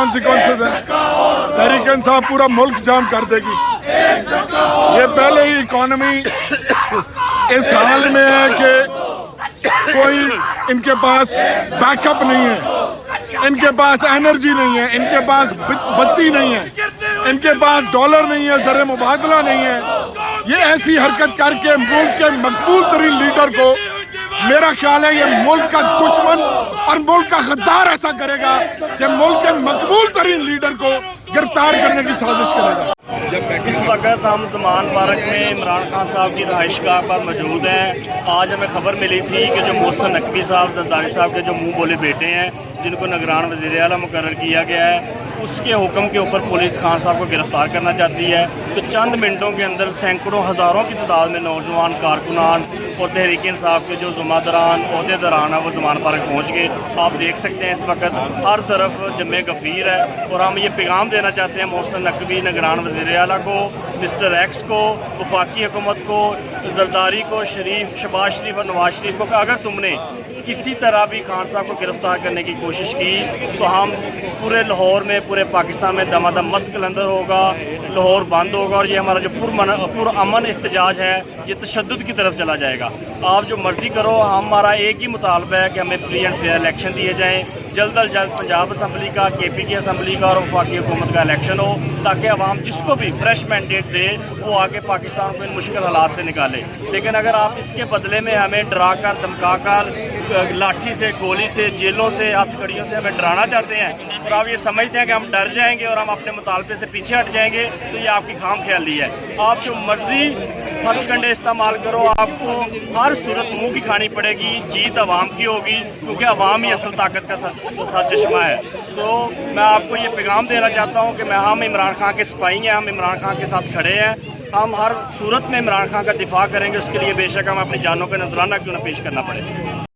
Consequences हैं। तहरीक इंसाफ पूरा मुल्क जाम कर देगी। ये पहले ही इकॉनमी इस हाल में है कि कोई इनके पास बैकअप नहीं है, इनके पास एनर्जी नहीं है, इनके पास बत्ती नहीं है, इनके पास डॉलर नहीं है, ज़र मुबादला नहीं है। ये ऐसी हरकत करके मुल्क के मकबूल तरीन लीडर को, मेरा ख्याल है ये मुल्क का दुश्मन और मुल्क का गद्दार ऐसा करेगा कि मुल्क के मकबूल तरीन लीडर को गिरफ्तार करने की साजिश करेगा। इस वक्त हम ज़मान पार्क में इमरान खान साहब की रहाइशगाह पर मौजूद हैं। आज हमें खबर मिली थी कि जो मोहसिन नकवी साहब जरदारी साहब के जो मुंह बोले बेटे हैं, जिनको निगरान वज़ीर आला मुकर्रर किया गया है, उसके हुक्म के ऊपर पुलिस खान साहब को गिरफ़्तार करना चाहती है। तो चंद मिनटों के अंदर सैकड़ों हज़ारों की तादाद में नौजवान कारकुनान और तहरीक इंसाफ के जो ज़ुम्मेदारान अहदेदारान हैं वो ज़मान पार्क पहुँच गए। आप देख सकते हैं इस वक्त हर तरफ जमे गफ़ीर है। और हम ये पैगाम देना चाहते हैं मोहसिन नकवी, निगरान वज़ीर आला को, मिस्टर एक्स को, वफाकी हुकूमत को, जरदारी को, शरीफ, शहबाज शरीफ और नवाज शरीफ को, कि अगर तुमने किसी तरह भी खान साहब को गिरफ़्तार करने की कोशिश की तो हम पूरे लाहौर में, पूरे पाकिस्तान में दमादम मस्त कलंदर होगा, लाहौर बंद होगा और ये हमारा जो पुरअमन एहतजाज है ये तशद्दुद की तरफ चला जाएगा। आप जो मर्ज़ी करो, हमारा एक ही मुतालबा है कि हमें फ्री एंड फेयर इलेक्शन दिए जाएँ। जल्द अज जल्द पंजाब असम्बली का, KP की असम्बली का और वफाकी हुकूमत का इलेक्शन हो, ताकि अवाम जिसको भी फ्रेश मैंडेट दे वो आके पाकिस्तान को इन मुश्किल हालात से निकाले। लेकिन अगर आप इसके बदले में हमें डरा कर, धमका कर, लाठी से, गोली से, जेलों से, हथकड़ियों से हमें डराना चाहते हैं और आप ये समझते हैं कि हम डर जाएंगे और हम अपने मुतालबे से पीछे हट जाएंगे, तो ये आपकी खाम ख्याली है। आप जो मर्जी हथकंडे इस्तेमाल करो, आपको हर सूरत मुंह की खानी पड़ेगी। जीत अवाम की होगी, क्योंकि अवाम ही असल ताकत का सरचश्मा है। तो मैं आपको ये पैगाम देना चाहता हूँ कि हम इमरान खान के सिपाही हैं, हम इमरान खान के साथ खड़े हैं। हम हर सूरत में इमरान खान का दिफा करेंगे, उसके लिए बेशक हम अपनी जानों का नजराना क्यों न पेश करना पड़े।